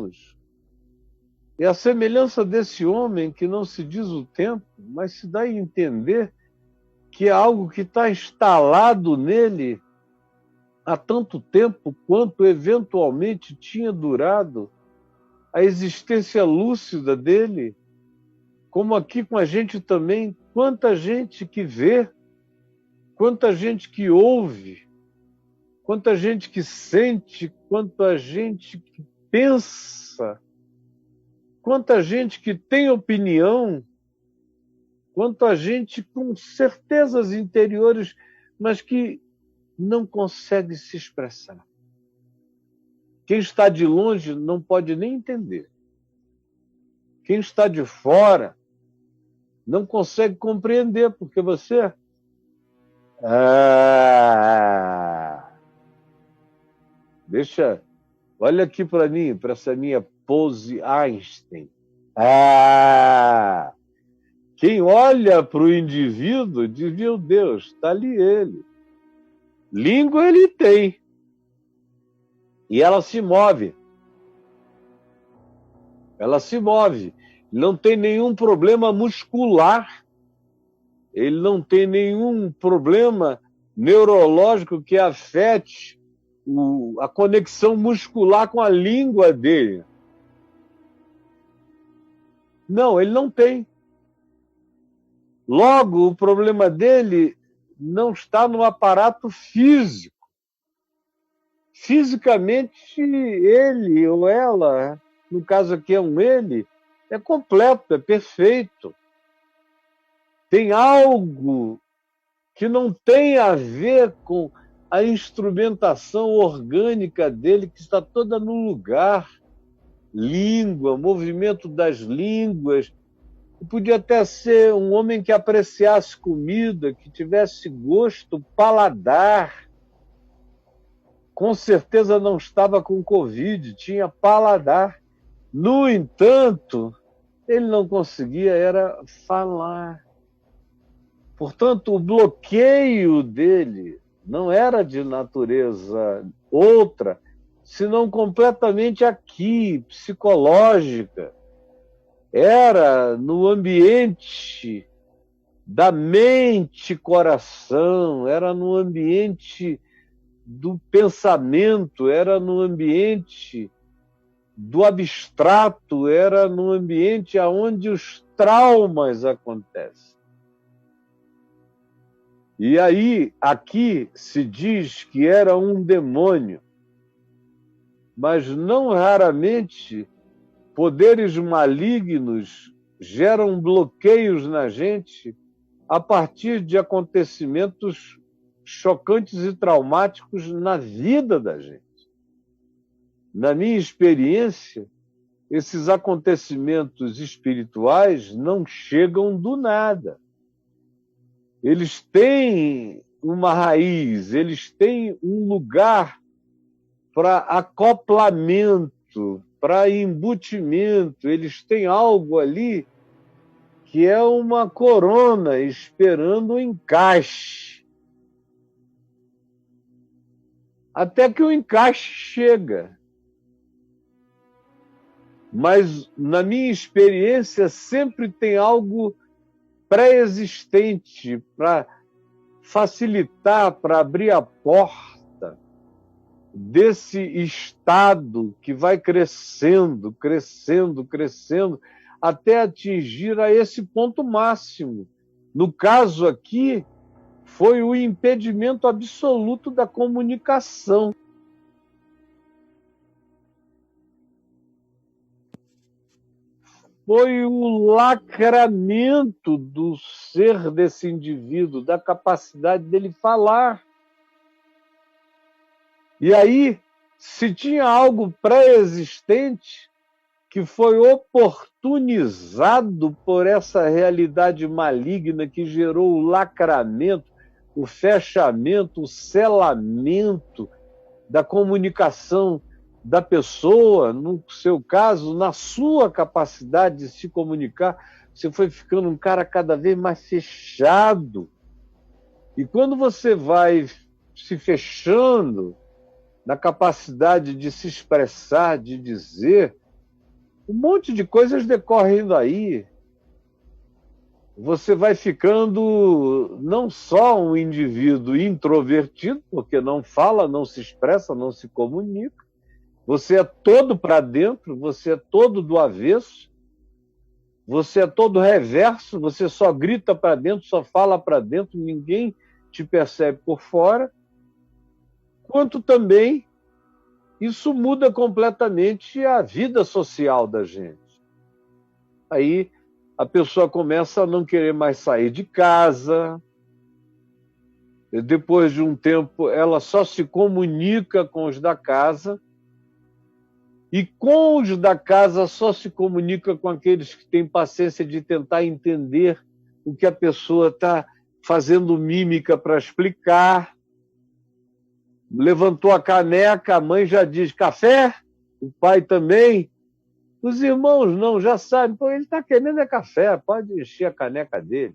anos. E a semelhança desse homem, que não se diz o tempo, mas se dá a entender que é algo que está instalado nele há tanto tempo quanto eventualmente tinha durado a existência lúcida dele, como aqui com a gente também, quanta gente que vê, quanta gente que ouve, quanta gente que sente, quanta gente que pensa, quanta gente que tem opinião, quanta gente com certezas interiores, mas que não consegue se expressar. Quem está de longe não pode nem entender. Quem está de fora não consegue compreender, porque você... Deixa... Olha aqui para mim, para essa minha pose Einstein. Quem olha para o indivíduo diz, meu Deus, está ali ele. Língua ele tem. E ela se move. Ela se move. Não tem nenhum problema muscular. Ele não tem nenhum problema neurológico que afete a conexão muscular com a língua dele. Não, ele não tem. Logo, o problema dele não está no aparato físico. Fisicamente, ele ou ela, no caso aqui é um ele, é completo, é perfeito. Tem algo que não tem a ver com a instrumentação orgânica dele, que está toda no lugar. Língua, movimento das línguas. Podia até ser um homem que apreciasse comida, que tivesse gosto, paladar. Com certeza não estava com Covid, tinha paladar. No entanto, ele não conseguia era falar. Portanto, o bloqueio dele não era de natureza outra, senão completamente aqui, psicológica. Era no ambiente da mente-coração, era no ambiente do pensamento, era no ambiente do abstrato, era no ambiente onde os traumas acontecem. E aí, aqui se diz que era um demônio, mas não raramente poderes malignos geram bloqueios na gente a partir de acontecimentos chocantes e traumáticos na vida da gente. Na minha experiência, esses acontecimentos espirituais não chegam do nada. Eles têm uma raiz, eles têm um lugar para acoplamento, para embutimento, eles têm algo ali que é uma corona esperando o encaixe. Até que o encaixe chega. Mas, na minha experiência, sempre tem algo pré-existente para facilitar, para abrir a porta desse estado que vai crescendo, crescendo, crescendo, até atingir a esse ponto máximo. No caso aqui, foi o impedimento absoluto da comunicação. Foi o lacramento do ser desse indivíduo, da capacidade dele falar. E aí, se tinha algo pré-existente que foi oportunizado por essa realidade maligna que gerou o lacramento, o fechamento, o selamento da comunicação da pessoa, no seu caso, na sua capacidade de se comunicar, você foi ficando um cara cada vez mais fechado. E quando você vai se fechando na capacidade de se expressar, de dizer, Um monte de coisas decorrem daí. Você vai ficando não só um indivíduo introvertido, porque não fala, não se expressa, não se comunica. Você é todo para dentro, você é todo do avesso, você é todo reverso, você só grita para dentro, só fala para dentro, ninguém te percebe por fora. Quanto também isso muda completamente a vida social da gente. Aí a pessoa começa a não querer mais sair de casa. Depois de um tempo, ela só se comunica com os da casa. E com os da casa só se comunica com aqueles que têm paciência de tentar entender o que a pessoa está fazendo mímica para explicar. Levantou a caneca, a mãe já diz café, o pai também. Os irmãos não, já sabem, pô, ele está querendo é café, pode encher a caneca dele.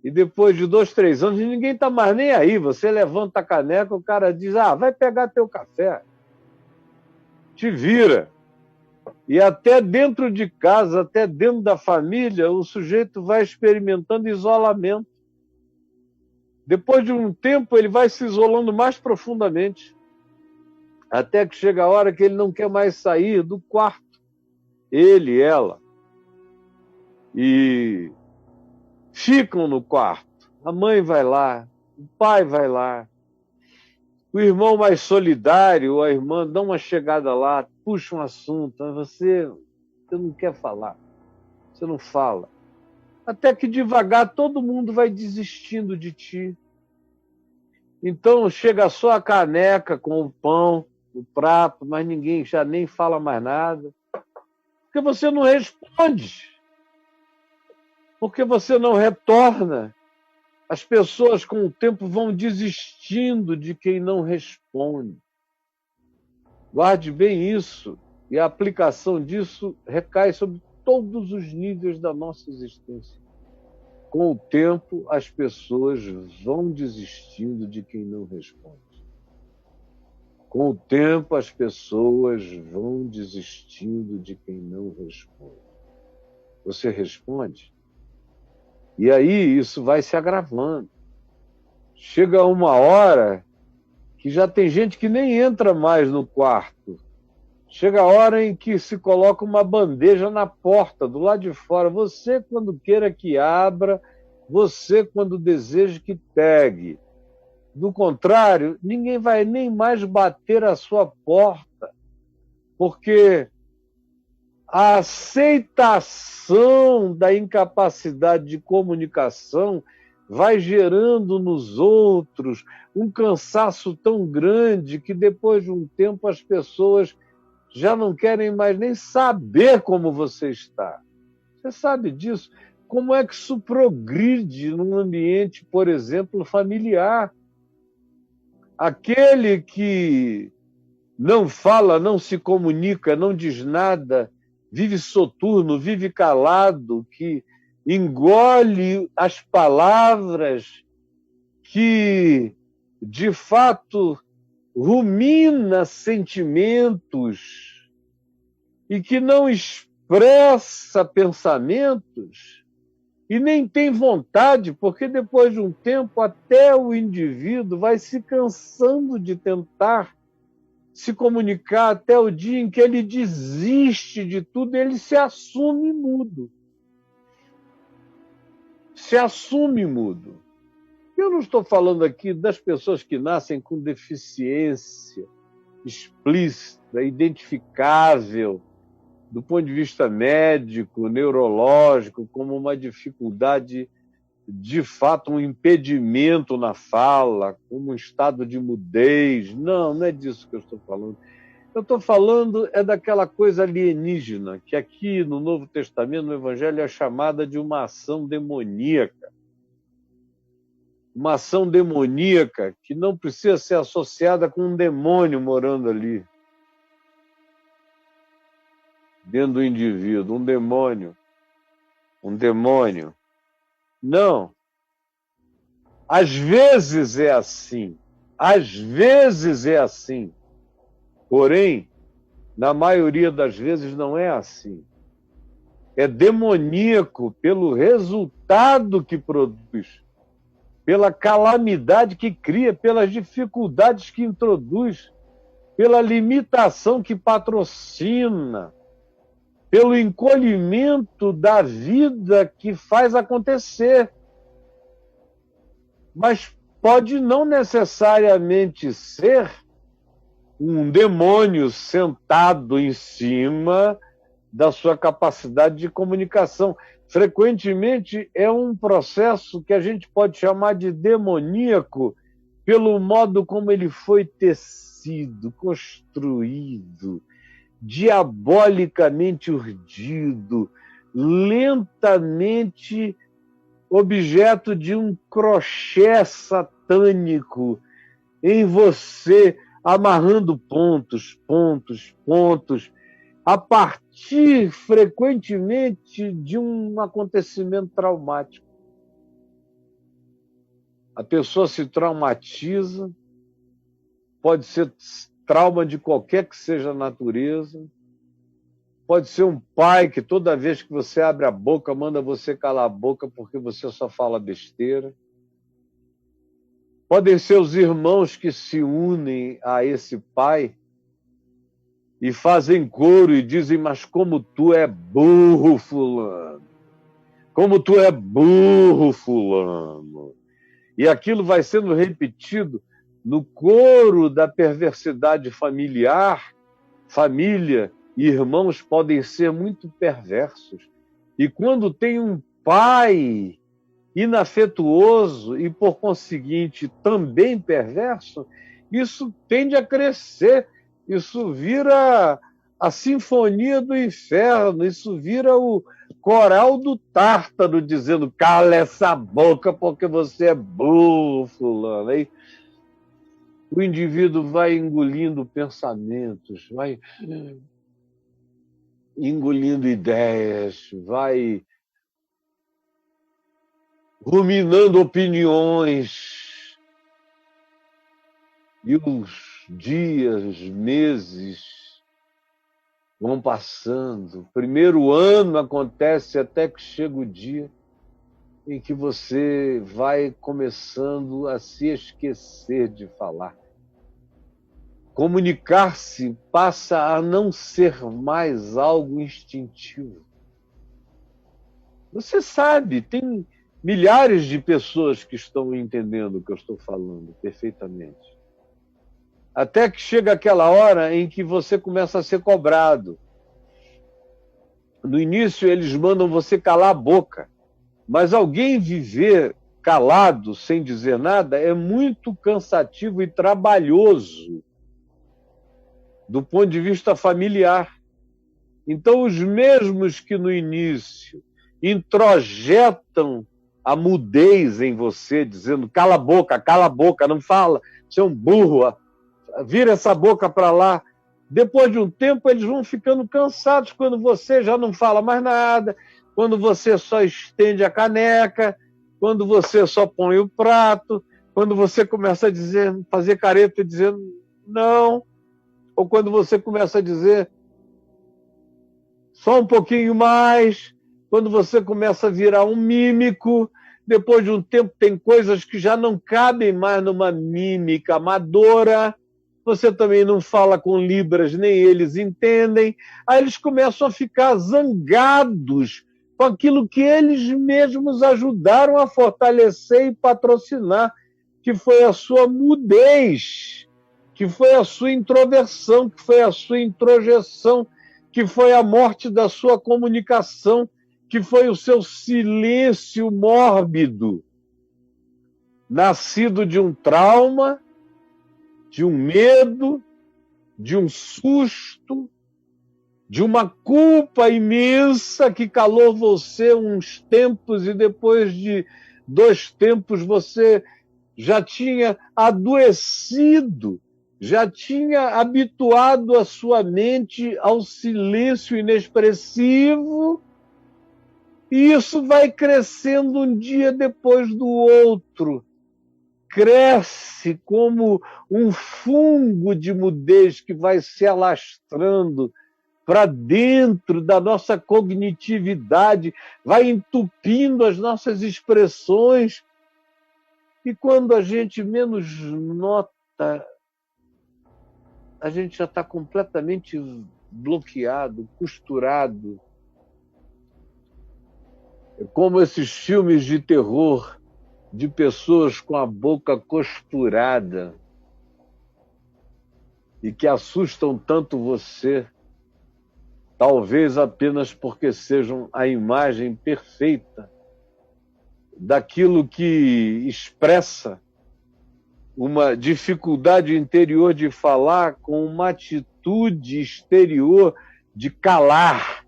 E depois de 2, 3 anos, ninguém está mais nem aí. Você levanta a caneca, o cara diz, vai pegar teu café. Te vira. E até dentro de casa, até dentro da família, o sujeito vai experimentando isolamento. Depois de um tempo, ele vai se isolando mais profundamente. Até que chega a hora que ele não quer mais sair do quarto. Ele e ela. E ficam no quarto. A mãe vai lá, o pai vai lá. O irmão mais solidário, a irmã, dá uma chegada lá, puxa um assunto. Você não quer falar. Você não fala. Até que devagar todo mundo vai desistindo de ti. Então chega só a caneca com o pão, o prato, mas ninguém já nem fala mais nada. Porque você não responde. Porque você não retorna. As pessoas, com o tempo, vão desistindo de quem não responde. Guarde bem isso. E a aplicação disso recai sobre todos os níveis da nossa existência. Com o tempo, as pessoas vão desistindo de quem não responde. Com o tempo, as pessoas vão desistindo de quem não responde. Você responde? E aí isso vai se agravando. Chega uma hora que já tem gente que nem entra mais no quarto. Chega a hora em que se coloca uma bandeja na porta, do lado de fora. Você, quando queira que abra, você, quando deseja que pegue. Do contrário, ninguém vai nem mais bater a sua porta, porque a aceitação da incapacidade de comunicação vai gerando nos outros um cansaço tão grande que depois de um tempo as pessoas já não querem mais nem saber como você está. Você sabe disso? Como é que isso progride num ambiente, por exemplo, familiar? Aquele que não fala, não se comunica, não diz nada, vive soturno, vive calado, que engole as palavras, que de fato rumina sentimentos e que não expressa pensamentos e nem tem vontade, porque depois de um tempo até o indivíduo vai se cansando de tentar se comunicar até o dia em que ele desiste de tudo, ele se assume mudo. Se assume mudo. Eu não estou falando aqui das pessoas que nascem com deficiência explícita, identificável, do ponto de vista médico, neurológico, como uma dificuldade, de fato, um impedimento na fala, como um estado de mudez. Não, não é disso que eu estou falando. Eu estou falando daquela coisa alienígena, que aqui no Novo Testamento, no Evangelho, é chamada de uma ação demoníaca. Uma ação demoníaca que não precisa ser associada com um demônio morando ali, dentro do indivíduo, um demônio. Um demônio. Não. Às vezes é assim. Às vezes é assim. Porém, Na maioria das vezes não é assim. É demoníaco pelo resultado que produz, pela calamidade que cria, pelas dificuldades que introduz, pela limitação que patrocina, pelo encolhimento da vida que faz acontecer. Mas pode não necessariamente ser um demônio sentado em cima da sua capacidade de comunicação. Frequentemente é um processo que a gente pode chamar de demoníaco pelo modo como ele foi tecido, construído, diabolicamente urdido, lentamente objeto de um crochê satânico em você, amarrando pontos, a partir, frequentemente, de um acontecimento traumático. A pessoa se traumatiza, pode ser trauma de qualquer que seja a natureza, pode ser um pai que toda vez que você abre a boca, manda você calar a boca porque você só fala besteira. Podem ser os irmãos que se unem a esse pai e fazem coro e dizem, mas como tu é burro, fulano. Como tu é burro, fulano. E aquilo vai sendo repetido no coro da perversidade familiar. Família e irmãos podem ser muito perversos. E quando tem um pai inafetuoso e, por conseguinte, também perverso, isso tende a crescer. Isso vira a sinfonia do inferno, isso vira o coral do Tártaro, dizendo, cala essa boca porque você é burro, fulano. Aí o indivíduo vai engolindo pensamentos, vai engolindo ideias, vai ruminando opiniões, e os dias, meses vão passando. O primeiro ano acontece até que chega o dia em que você vai começando a se esquecer de falar. Comunicar-se passa a não ser mais algo instintivo. Você sabe, tem milhares de pessoas que estão entendendo o que eu estou falando perfeitamente. Até que chega aquela hora em que você começa a ser cobrado. No início, eles mandam você calar a boca. Mas alguém viver calado, sem dizer nada, é muito cansativo e trabalhoso do ponto de vista familiar. Então, os mesmos que no início introjetam a mudez em você, dizendo cala a boca, não fala, você é um burro, vira essa boca para lá. Depois de um tempo, eles vão ficando cansados quando você já não fala mais nada, quando você só estende a caneca, quando você só põe o prato, quando você começa a dizer, fazer careta dizendo não, ou quando você começa a dizer só um pouquinho mais, quando você começa a virar um mímico. Depois de um tempo, tem coisas que já não cabem mais numa mímica amadora. Você também não fala com libras, nem eles entendem. Aí eles começam a ficar zangados com aquilo que eles mesmos ajudaram a fortalecer e patrocinar, que foi a sua mudez, que foi a sua introversão, que foi a sua introjeção, que foi a morte da sua comunicação, que foi o seu silêncio mórbido, nascido de um trauma, de um medo, de um susto, de uma culpa imensa que calou você uns tempos e depois de 2 tempos você já tinha adoecido, já tinha habituado a sua mente ao silêncio inexpressivo, e isso vai crescendo um dia depois do outro. cresce como um fungo de mudez que vai se alastrando para dentro da nossa cognitividade, vai entupindo as nossas expressões, e quando a gente menos nota, a gente já está completamente bloqueado, costurado. É como esses filmes de terror de pessoas com a boca costurada e que assustam tanto você, talvez apenas porque sejam a imagem perfeita daquilo que expressa uma dificuldade interior de falar com uma atitude exterior de calar.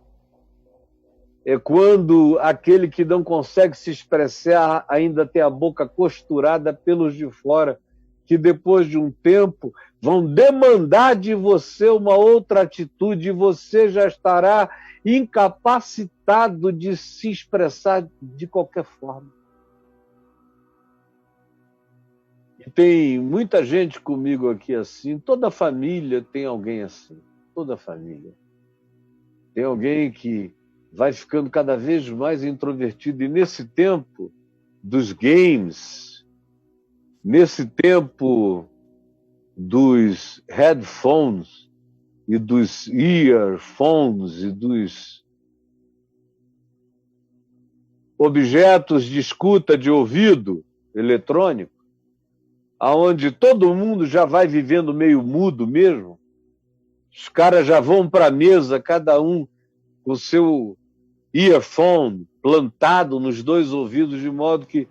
É quando aquele que não consegue se expressar ainda tem a boca costurada pelos de fora, que depois de um tempo vão demandar de você uma outra atitude e você já estará incapacitado de se expressar de qualquer forma. E tem muita gente comigo aqui assim, toda família tem alguém assim, toda família. Tem alguém que vai ficando cada vez mais introvertido. E nesse tempo dos games, nesse tempo dos headphones e dos earphones e dos objetos de escuta de ouvido eletrônico, aonde todo mundo já vai vivendo meio mudo mesmo, os caras já vão para a mesa, cada um com o seu earphone plantado nos dois ouvidos, de modo que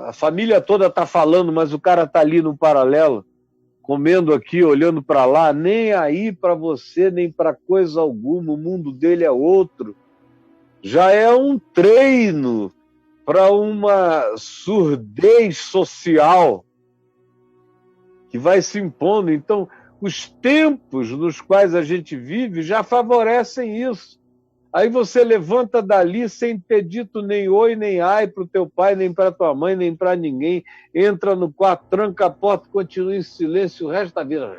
a família toda está falando, mas o cara está ali no paralelo, comendo aqui, olhando para lá, nem aí para você, nem para coisa alguma, o mundo dele é outro. Já é um treino para uma surdez social que vai se impondo. Então, os tempos nos quais a gente vive já favorecem isso. Aí você levanta dali sem ter dito nem oi, nem ai para o teu pai, nem para tua mãe, nem para ninguém. Entra no quarto, tranca a porta, continua em silêncio o resto da vida.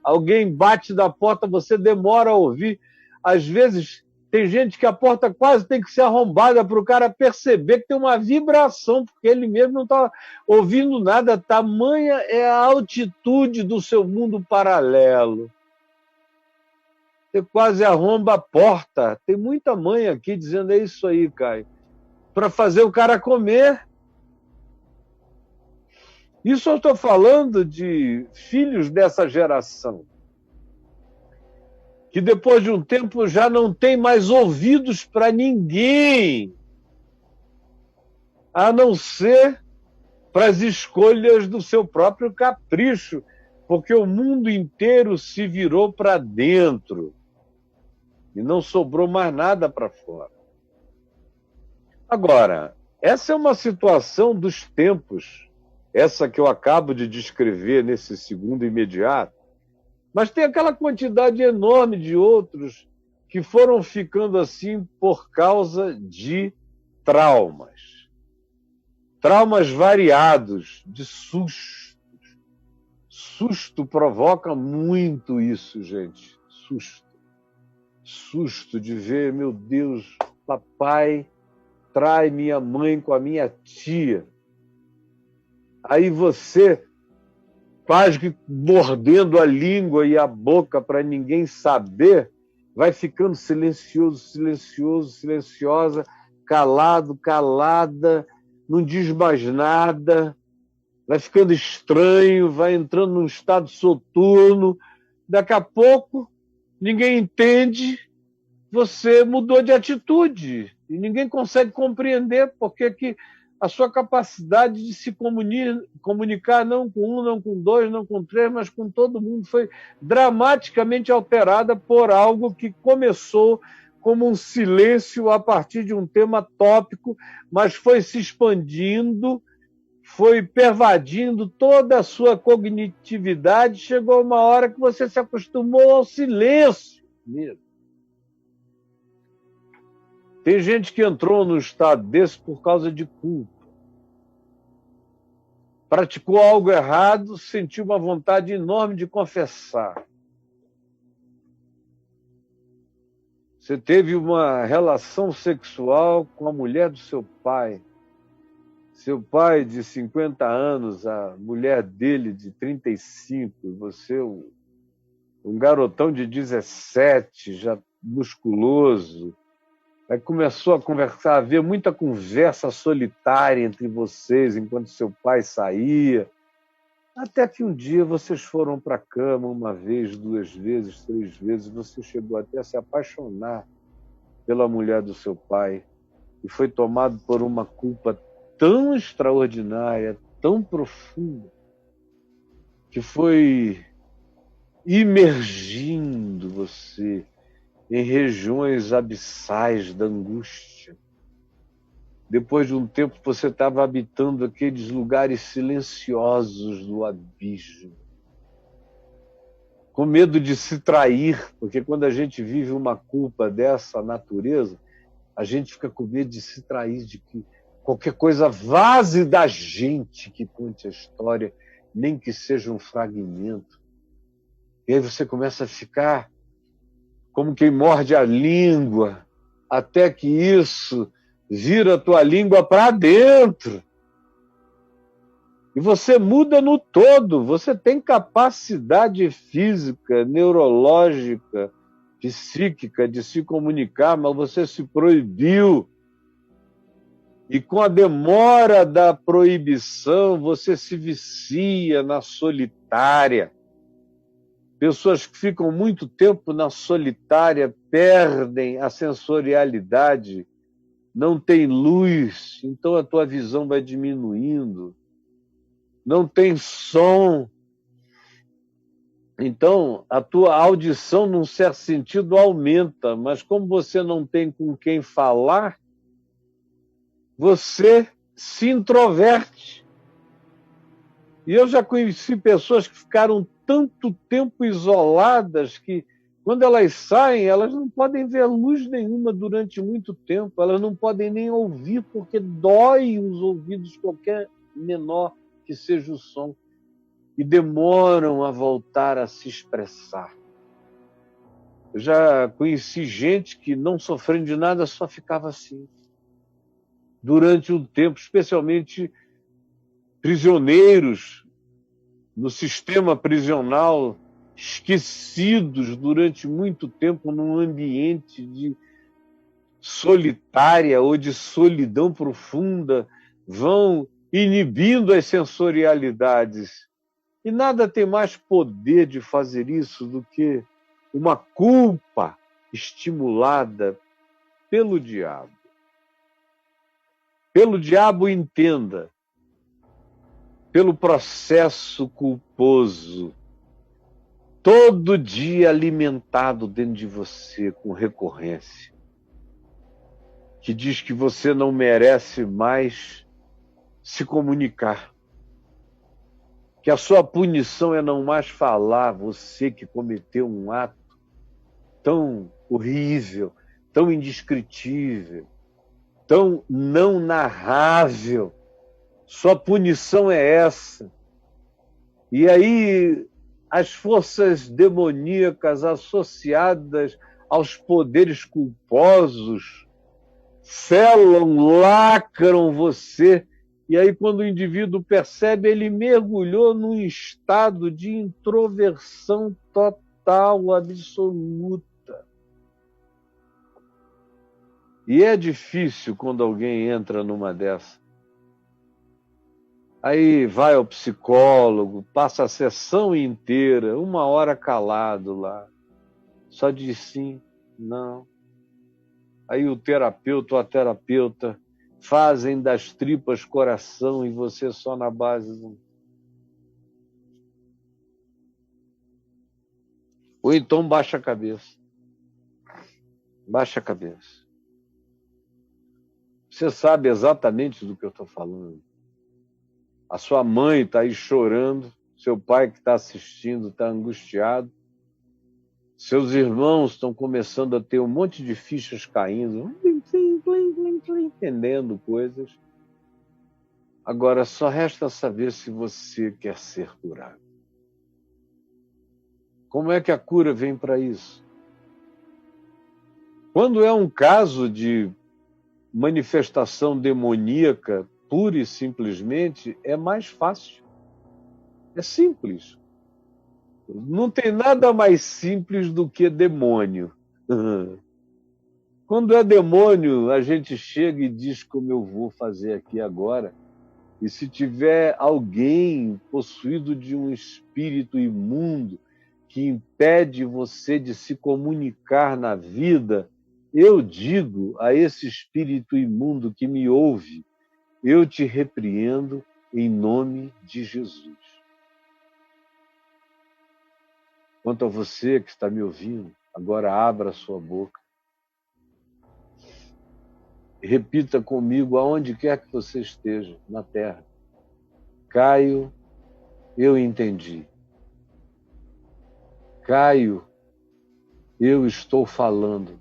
Alguém bate na porta, você demora a ouvir. Às vezes, tem gente que a porta quase tem que ser arrombada para o cara perceber que tem uma vibração, porque ele mesmo não está ouvindo nada. Tamanha é a altitude do seu mundo paralelo. Você quase arromba a porta. Tem muita mãe aqui dizendo, é isso aí, Caio, para fazer o cara comer. Isso eu estou falando de filhos dessa geração, que depois de um tempo já não tem mais ouvidos para ninguém, a não ser para as escolhas do seu próprio capricho, porque o mundo inteiro se virou para dentro. E não sobrou mais nada para fora. Agora, essa é uma situação dos tempos, essa que eu acabo de descrever nesse segundo imediato, mas tem aquela quantidade enorme de outros que foram ficando assim por causa de traumas. Traumas variados, de sustos. Susto provoca muito isso, gente. Susto de ver, meu Deus, papai trai minha mãe com a minha tia. Aí você, quase que mordendo a língua e a boca para ninguém saber, vai ficando silencioso, silenciosa, calado, calada, não diz mais nada, vai ficando estranho, vai entrando num estado soturno. Daqui a pouco, ninguém entende, você mudou de atitude e ninguém consegue compreender porque que a sua capacidade de se comunicar não com um, não com dois, não com três, mas com todo mundo foi dramaticamente alterada por algo que começou como um silêncio a partir de um tema tópico, mas foi se expandindo, foi pervadindo toda a sua cognitividade, chegou uma hora que você se acostumou ao silêncio mesmo. Tem gente que entrou num estado desse por causa de culpa. Praticou algo errado, sentiu uma vontade enorme de confessar. Você teve uma relação sexual com a mulher do seu pai. Seu pai de 50 anos, a mulher dele de 35, e você, um garotão de 17, já musculoso. Aí começou a conversar, havia muita conversa solitária entre vocês enquanto seu pai saía. Até que um dia vocês foram para a cama uma vez, duas vezes, três vezes, você chegou até a se apaixonar pela mulher do seu pai e foi tomado por uma culpa tão extraordinária, tão profunda, que foi imergindo você em regiões abissais da angústia. Depois de um tempo, você estava habitando aqueles lugares silenciosos do abismo, com medo de se trair, porque quando a gente vive uma culpa dessa natureza, a gente fica com medo de se trair, de que qualquer coisa vaze da gente que conte a história, nem que seja um fragmento. E aí você começa a ficar como quem morde a língua, até que isso vira a tua língua para dentro. E você muda no todo. Você tem capacidade física, neurológica, psíquica de se comunicar, mas você se proibiu. E com a demora da proibição, você se vicia na solitária. Pessoas que ficam muito tempo na solitária perdem a sensorialidade, não tem luz, então a tua visão vai diminuindo. Não tem som, então a tua audição, num certo sentido, aumenta, mas como você não tem com quem falar, você se introverte. E eu já conheci pessoas que ficaram tanto tempo isoladas que, quando elas saem, elas não podem ver luz nenhuma durante muito tempo, elas não podem nem ouvir, porque dói os ouvidos, qualquer menor que seja o som, e demoram a voltar a se expressar. Eu já conheci gente que, não sofrendo de nada, só ficava assim, durante um tempo, especialmente prisioneiros no sistema prisional, esquecidos durante muito tempo num ambiente de solitária ou de solidão profunda, vão inibindo as sensorialidades. E nada tem mais poder de fazer isso do que uma culpa estimulada pelo diabo. Pelo diabo, entenda, pelo processo culposo, todo dia alimentado dentro de você com recorrência, que diz que você não merece mais se comunicar, que a sua punição é não mais falar, você que cometeu um ato tão horrível, tão indescritível, tão não narrável. Sua punição é essa. E aí as forças demoníacas associadas aos poderes culposos selam, lacram você. E aí, quando o indivíduo percebe, ele mergulhou num estado de introversão total, absoluta. E é difícil quando alguém entra numa dessa. Aí vai ao psicólogo, passa a sessão inteira, 1 hora calado lá, só diz sim, não. Aí o terapeuta ou a terapeuta fazem das tripas coração e você só na base do... Ou então baixa a cabeça. Baixa a cabeça. Você sabe exatamente do que eu estou falando. A sua mãe está aí chorando, seu pai que está assistindo está angustiado, seus irmãos estão começando a ter um monte de fichas caindo. entendendo coisas. Agora, só resta saber se você quer ser curado. Como é que a cura vem para isso? Quando é um caso de manifestação demoníaca, pura e simplesmente, é mais fácil. É simples. Não tem nada mais simples do que demônio. Quando é demônio, a gente chega e diz como eu vou fazer aqui agora. E se tiver alguém possuído de um espírito imundo que impede você de se comunicar na vida, eu digo a esse espírito imundo que me ouve, eu te repreendo em nome de Jesus. Quanto a você que está me ouvindo, agora abra sua boca. Repita comigo aonde quer que você esteja na terra. Caio, eu entendi. Caio, eu estou falando.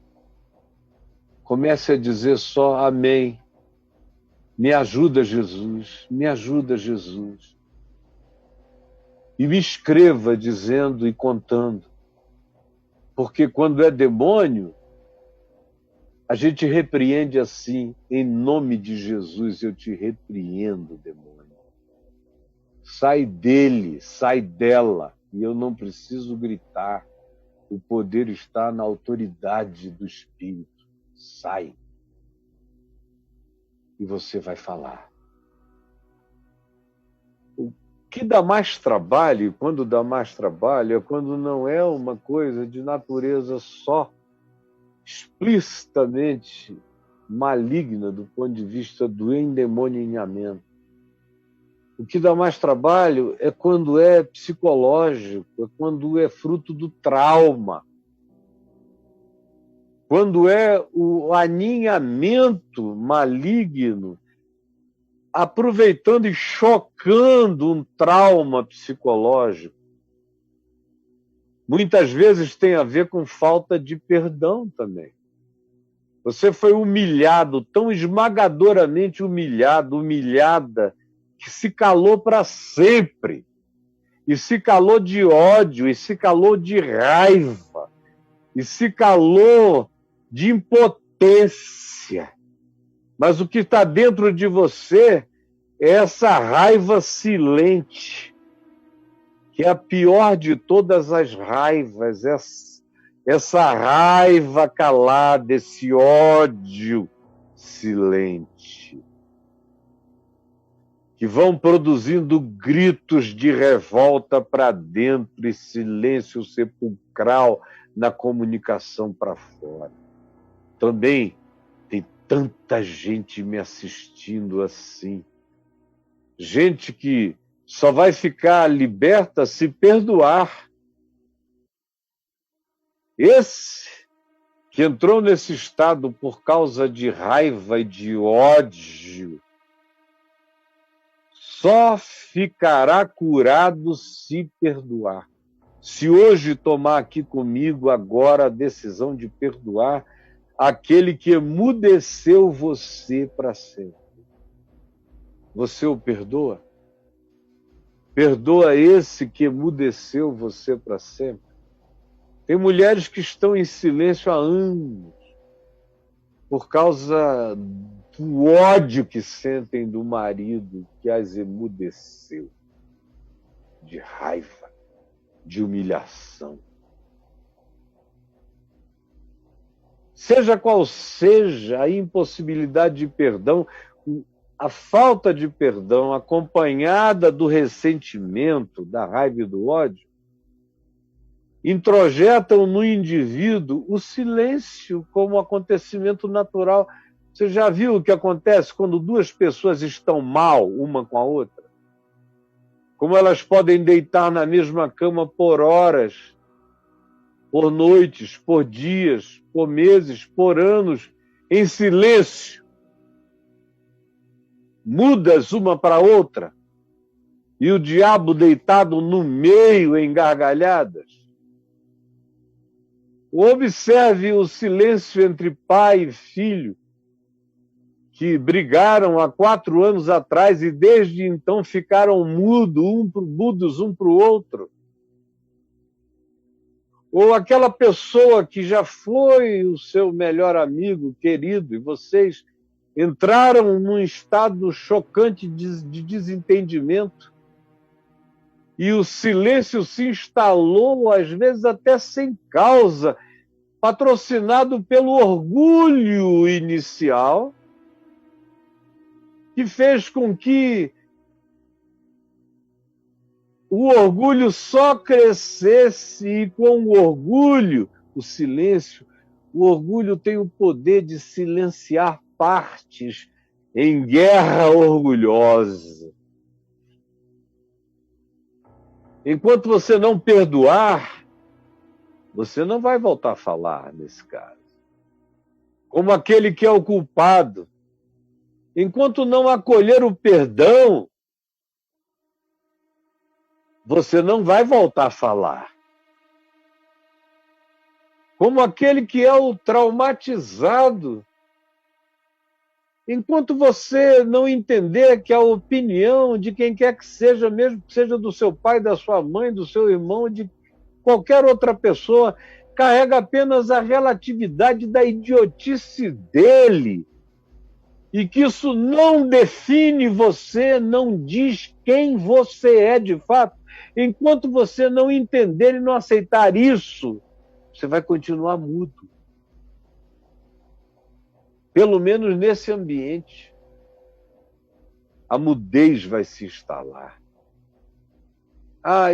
Comece a dizer só amém. Me ajuda, Jesus. Me ajuda, Jesus. E me escreva dizendo e contando. Porque quando é demônio, a gente repreende assim, em nome de Jesus, eu te repreendo, demônio. Sai dele, sai dela, e eu não preciso gritar. O poder está na autoridade do Espírito. Sai. E você vai falar. O que dá mais trabalho, quando dá mais trabalho, é quando não é uma coisa de natureza só explicitamente maligna do ponto de vista do endemoninhamento. O que dá mais trabalho é quando é psicológico, é quando é fruto do trauma, quando é o aninhamento maligno, aproveitando e chocando um trauma psicológico. Muitas vezes tem a ver com falta de perdão também. Você foi humilhado, tão esmagadoramente humilhado, humilhada, que se calou para sempre. E se calou de ódio, e se calou de raiva, e se calou de impotência. Mas o que está dentro de você é essa raiva silente, que é a pior de todas as raivas, essa raiva calada, esse ódio silente, que vão produzindo gritos de revolta para dentro e silêncio sepulcral na comunicação para fora. Também tem tanta gente me assistindo assim. Gente que só vai ficar liberta se perdoar. Esse que entrou nesse estado por causa de raiva e de ódio, só ficará curado se perdoar. Se hoje tomar aqui comigo agora a decisão de perdoar aquele que emudeceu você para sempre. Você o perdoa? Perdoa esse que emudeceu você para sempre? Tem mulheres que estão em silêncio há anos por causa do ódio que sentem do marido que as emudeceu, de raiva, de humilhação. Seja qual seja a impossibilidade de perdão, a falta de perdão acompanhada do ressentimento, da raiva e do ódio, introjetam no indivíduo o silêncio como acontecimento natural. Você já viu o que acontece quando duas pessoas estão mal uma com a outra? Como elas podem deitar na mesma cama por horas, por noites, por dias, por meses, por anos, em silêncio, mudas uma para outra, e o diabo deitado no meio em gargalhadas. Observe o silêncio entre pai e filho, que brigaram há 4 anos atrás e desde então ficaram mudos um para o outro. Ou aquela pessoa que já foi o seu melhor amigo, querido, e vocês entraram num estado chocante de desentendimento, e o silêncio se instalou, às vezes até sem causa, patrocinado pelo orgulho inicial, que fez com que o orgulho só crescesse, e com o orgulho, o silêncio, o orgulho tem o poder de silenciar partes em guerra orgulhosa. Enquanto você não perdoar, você não vai voltar a falar nesse caso. Como aquele que é o culpado. Enquanto não acolher o perdão, você não vai voltar a falar. Como aquele que é o traumatizado. Enquanto você não entender que a opinião de quem quer que seja, mesmo que seja do seu pai, da sua mãe, do seu irmão, de qualquer outra pessoa, carrega apenas a relatividade da idiotice dele, e que isso não define você, não diz quem você é de fato, enquanto você não entender e não aceitar isso, você vai continuar mudo. Pelo menos nesse ambiente, a mudez vai se instalar.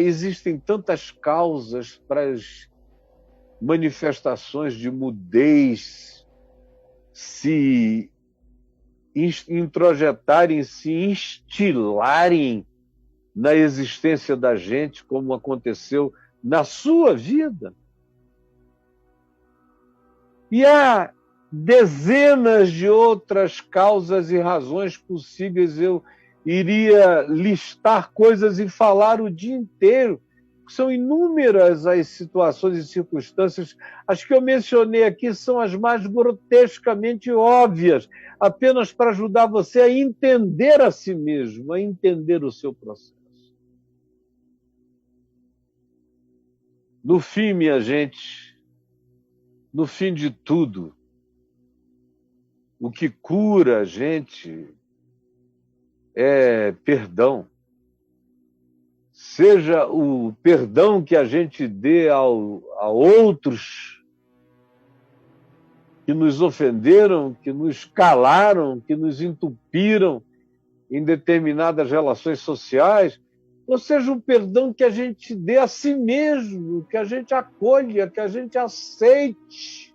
Existem tantas causas para as manifestações de mudez se introjetarem, se instilarem na existência da gente, como aconteceu na sua vida. E há dezenas de outras causas e razões possíveis. Eu iria listar coisas e falar o dia inteiro. São inúmeras as situações e circunstâncias. As que eu mencionei aqui são as mais grotescamente óbvias, apenas para ajudar você a entender a si mesmo, a entender o seu processo. No fim, minha gente, no fim de tudo, o que cura a gente é perdão. Seja o perdão que a gente dê a outros que nos ofenderam, que nos calaram, que nos entupiram em determinadas relações sociais, ou seja, o perdão que a gente dê a si mesmo, que a gente acolha, que a gente aceite,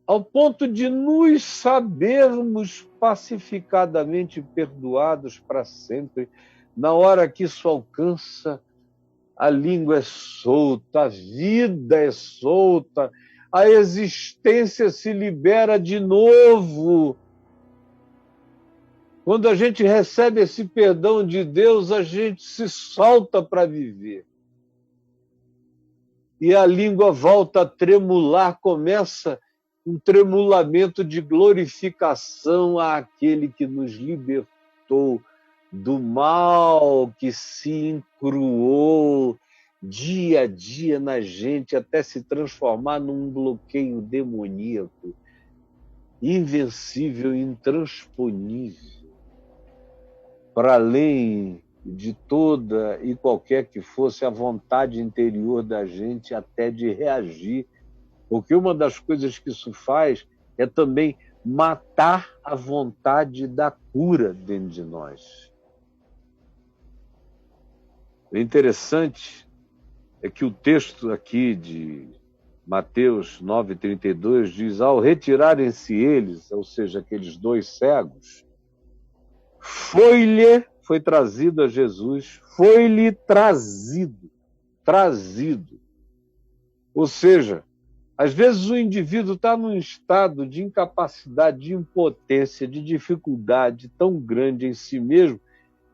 ao ponto de nos sabermos pacificadamente perdoados para sempre. Na hora que isso alcança, a língua é solta, a vida é solta, a existência se libera de novo. Quando a gente recebe esse perdão de Deus, a gente se solta para viver. E a língua volta a tremular, começa um tremulamento de glorificação àquele que nos libertou do mal que se encruou dia a dia na gente até se transformar num bloqueio demoníaco, invencível, intransponível, para além de toda e qualquer que fosse a vontade interior da gente até de reagir. Porque uma das coisas que isso faz é também matar a vontade da cura dentro de nós. O interessante é que o texto aqui de Mateus 9,32 diz: ao retirarem-se eles, ou seja, aqueles 2 cegos, foi trazido a Jesus, foi-lhe trazido. Ou seja, às vezes o indivíduo está num estado de incapacidade, de impotência, de dificuldade tão grande em si mesmo,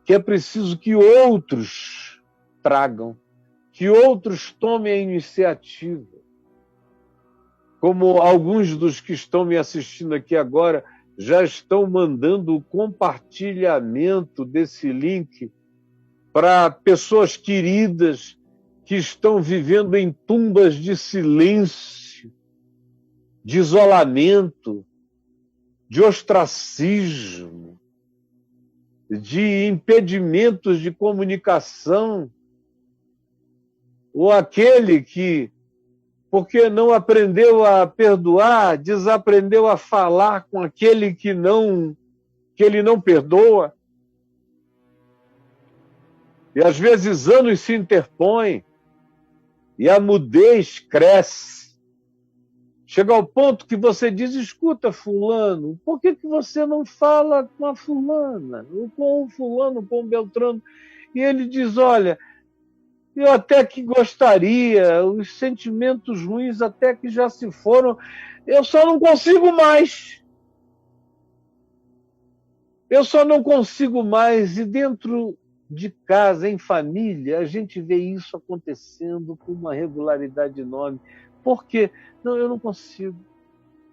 que é preciso que outros tragam, que outros tomem a iniciativa. como alguns dos que estão me assistindo aqui agora já estão mandando o compartilhamento desse link para pessoas queridas que estão vivendo em tumbas de silêncio, de isolamento, de ostracismo, de impedimentos de comunicação, ou aquele que, porque não aprendeu a perdoar, desaprendeu a falar com aquele que ele não perdoa. E às vezes anos se interpõem e a mudez cresce. Chega ao ponto que você diz: escuta, fulano, por que você não fala com a fulana, ou com o fulano, com o Beltrano? E ele diz: olha, eu até que gostaria, os sentimentos ruins até que já se foram, eu só não consigo mais. Eu só não consigo mais. E dentro de casa, em família, a gente vê isso acontecendo com uma regularidade enorme. Por quê? Não, eu não consigo.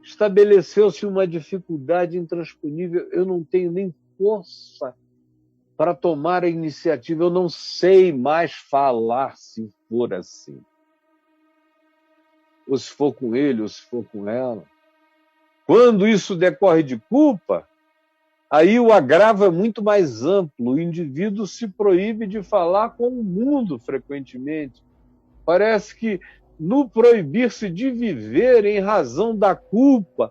Estabeleceu-se uma dificuldade intransponível, eu não tenho nem força para tomar a iniciativa, eu não sei mais falar se for assim. Ou se for com ele, ou se for com ela. Quando isso decorre de culpa, aí o agravo é muito mais amplo, o indivíduo se proíbe de falar com o mundo frequentemente. Parece que no proibir-se de viver em razão da culpa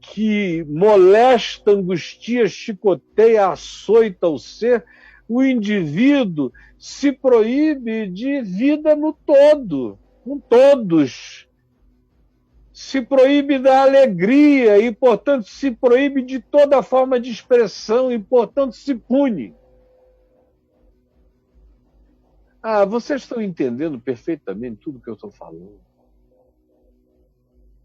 que molesta, angustia, chicoteia, açoita o ser, o indivíduo se proíbe de vida no todo, com todos. Se proíbe da alegria e, portanto, se proíbe de toda forma de expressão e, portanto, se pune. Vocês estão entendendo perfeitamente tudo que eu estou falando.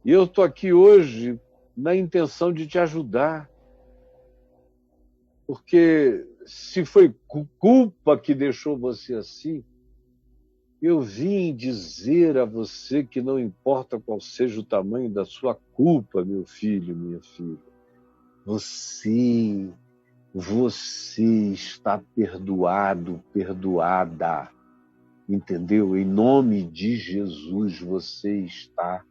E eu estou aqui hoje na intenção de te ajudar. Porque se foi culpa que deixou você assim, eu vim dizer a você que não importa qual seja o tamanho da sua culpa, meu filho, minha filha, você está perdoado, perdoada. Entendeu? Em nome de Jesus, você está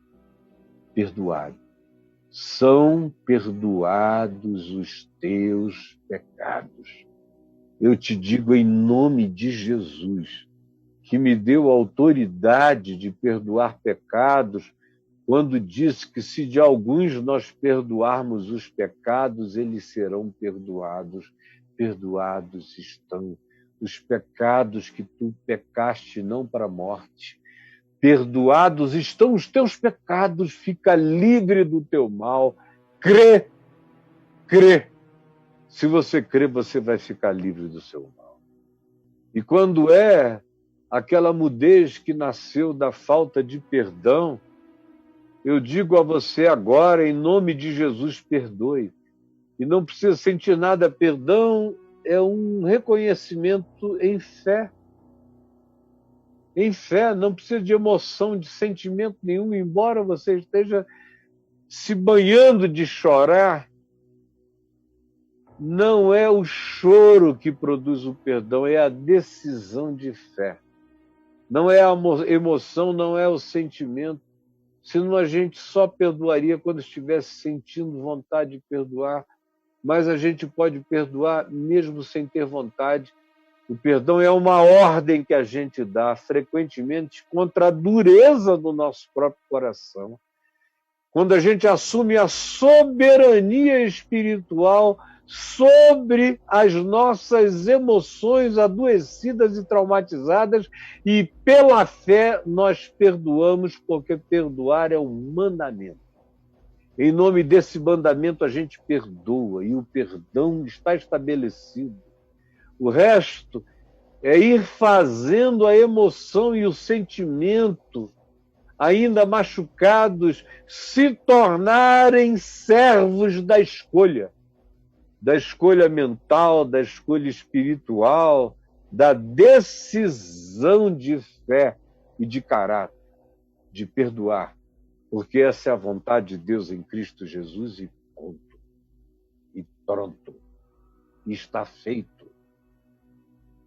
perdoado. São perdoados os teus pecados. Eu te digo em nome de Jesus, que me deu autoridade de perdoar pecados, quando disse que se de alguns nós perdoarmos os pecados, eles serão perdoados. Perdoados estão os pecados que tu pecaste, não para a morte. Perdoados estão os teus pecados, fica livre do teu mal. Crê, crê. Se você crê, você vai ficar livre do seu mal. E quando é aquela mudez que nasceu da falta de perdão, eu digo a você agora, em nome de Jesus, perdoe. E não precisa sentir nada. Perdão é um reconhecimento em fé. Em fé, não precisa de emoção, de sentimento nenhum, embora você esteja se banhando de chorar. Não é o choro que produz o perdão, é a decisão de fé. Não é a emoção, não é o sentimento. Senão a gente só perdoaria quando estivesse sentindo vontade de perdoar, mas a gente pode perdoar mesmo sem ter vontade. O perdão é uma ordem que a gente dá frequentemente contra a dureza do nosso próprio coração. Quando a gente assume a soberania espiritual sobre as nossas emoções adoecidas e traumatizadas, e pela fé nós perdoamos, porque perdoar é um mandamento. Em nome desse mandamento a gente perdoa, e o perdão está estabelecido. O resto é ir fazendo a emoção e o sentimento, ainda machucados, se tornarem servos da escolha mental, da escolha espiritual, da decisão de fé e de caráter, de perdoar. porque essa é a vontade de Deus em Cristo Jesus e ponto. E pronto. E está feito.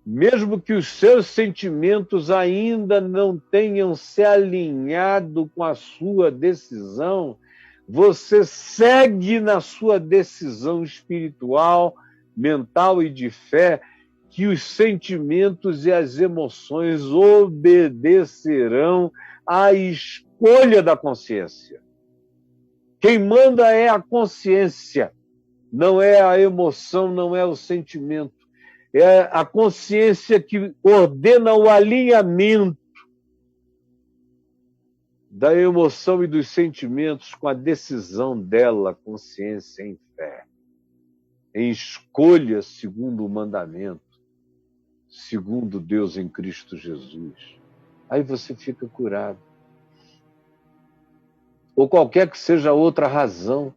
Mesmo que os seus sentimentos ainda não tenham se alinhado com a sua decisão, você segue na sua decisão espiritual, mental e de fé, que os sentimentos e as emoções obedecerão à escolha da consciência. Quem manda é a consciência, não é a emoção, não é o sentimento. É a consciência que ordena o alinhamento da emoção e dos sentimentos com a decisão dela, consciência em fé, em escolha segundo o mandamento, segundo Deus em Cristo Jesus. Aí você fica curado. Ou qualquer que seja outra razão.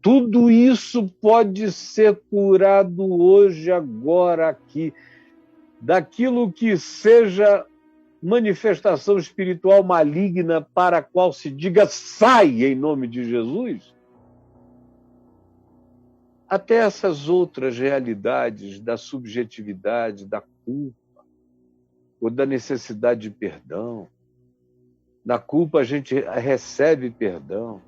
Tudo isso pode ser curado hoje, agora, aqui. Daquilo que seja manifestação espiritual maligna para a qual se diga sai em nome de Jesus, até essas outras realidades da subjetividade, da culpa, ou da necessidade de perdão. Na culpa a gente recebe perdão.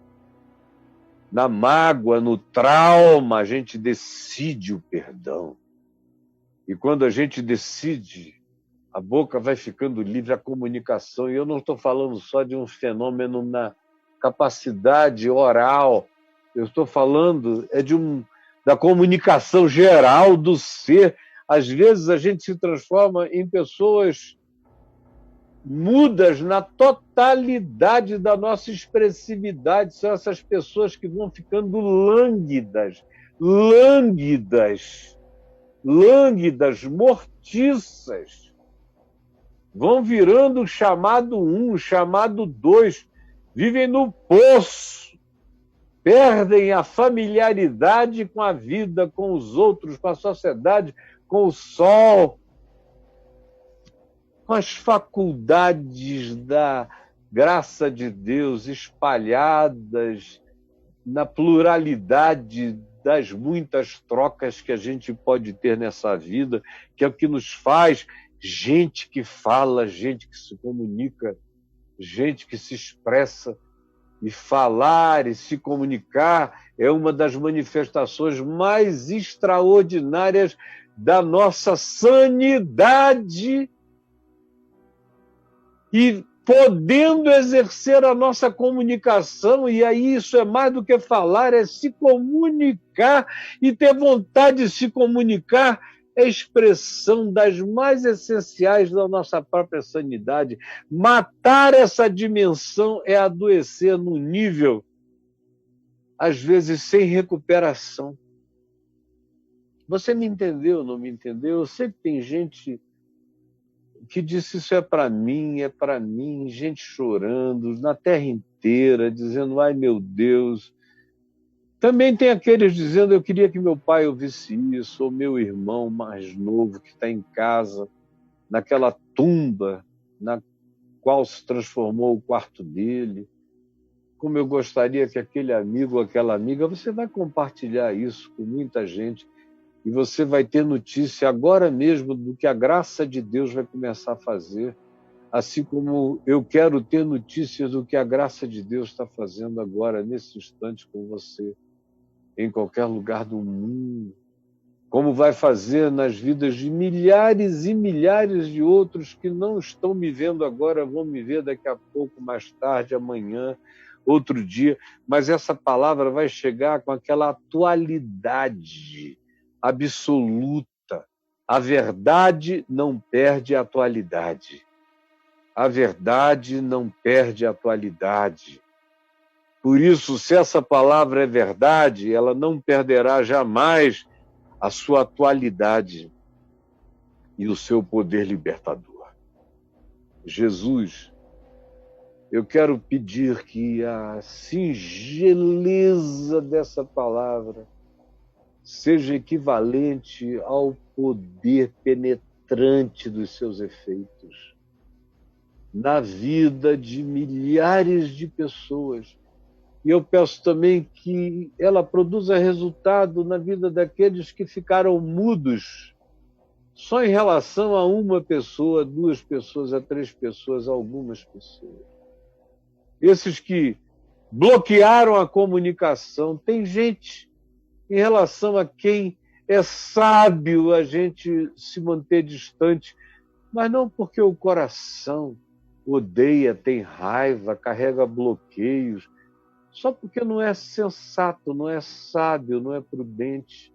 Na mágoa, no trauma, a gente decide o perdão. E quando a gente decide, a boca vai ficando livre, a comunicação. E eu não estou falando só de um fenômeno na capacidade oral. Eu estou falando da comunicação geral do ser. Às vezes a gente se transforma em pessoas mudas na totalidade da nossa expressividade. São essas pessoas que vão ficando lânguidas, mortiças. Vão virando o chamado 1, o chamado 2, vivem no poço, perdem a familiaridade com a vida, com os outros, com a sociedade, com o sol, com as faculdades da graça de Deus espalhadas na pluralidade das muitas trocas que a gente pode ter nessa vida, que é o que nos faz gente que fala, gente que se comunica, gente que se expressa. E falar e se comunicar é uma das manifestações mais extraordinárias da nossa sanidade. E podendo exercer a nossa comunicação, e aí isso é mais do que falar, é se comunicar, e ter vontade de se comunicar é expressão das mais essenciais da nossa própria sanidade. Matar essa dimensão é adoecer num nível, às vezes, sem recuperação. Você me entendeu, não me entendeu? Eu sei que tem gente que disse isso é para mim, gente chorando na terra inteira, dizendo, ai meu Deus. Também tem aqueles dizendo, eu queria que meu pai ouvisse isso, ou meu irmão mais novo que está em casa, naquela tumba na qual se transformou o quarto dele. Como eu gostaria que aquele amigo ou aquela amiga, você vai compartilhar isso com muita gente, e você vai ter notícia agora mesmo do que a graça de Deus vai começar a fazer, assim como eu quero ter notícias do que a graça de Deus está fazendo agora, nesse instante, com você, em qualquer lugar do mundo. Como vai fazer nas vidas de milhares e milhares de outros que não estão me vendo agora, vão me ver daqui a pouco, mais tarde, amanhã, outro dia. Mas essa palavra vai chegar com aquela atualidade absoluta. A verdade não perde a atualidade. A verdade não perde a atualidade. Por isso, se essa palavra é verdade, ela não perderá jamais a sua atualidade e o seu poder libertador. Jesus, eu quero pedir que a singeleza dessa palavra seja equivalente ao poder penetrante dos seus efeitos. na vida de milhares de pessoas. E eu peço também que ela produza resultado na vida daqueles que ficaram mudos só em relação a uma pessoa, a 2 pessoas, a 3 pessoas, a algumas pessoas. Esses que bloquearam a comunicação. Tem gente em relação a quem é sábio a gente se manter distante, mas não porque o coração odeia, tem raiva, carrega bloqueios, só porque não é sensato, não é sábio, não é prudente,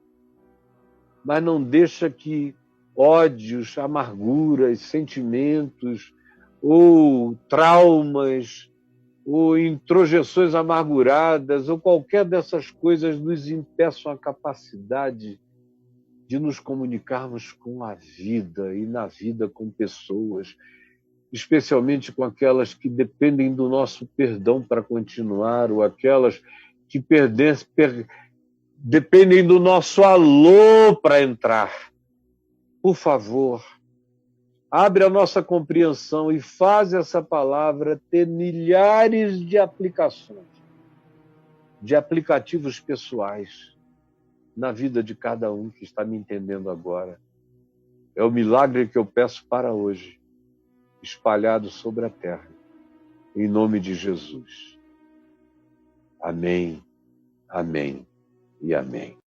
mas não deixa que ódios, amarguras, sentimentos ou traumas ou introjeções amarguradas ou qualquer dessas coisas nos impeçam a capacidade de nos comunicarmos com a vida e na vida com pessoas, especialmente com aquelas que dependem do nosso perdão para continuar, ou aquelas que dependem do nosso alô para entrar. Por favor, abre a nossa compreensão e faz essa palavra ter milhares de aplicações, de aplicativos pessoais na vida de cada um que está me entendendo agora. É o milagre que eu peço para hoje, espalhado sobre a terra, em nome de Jesus. Amém, amém e amém.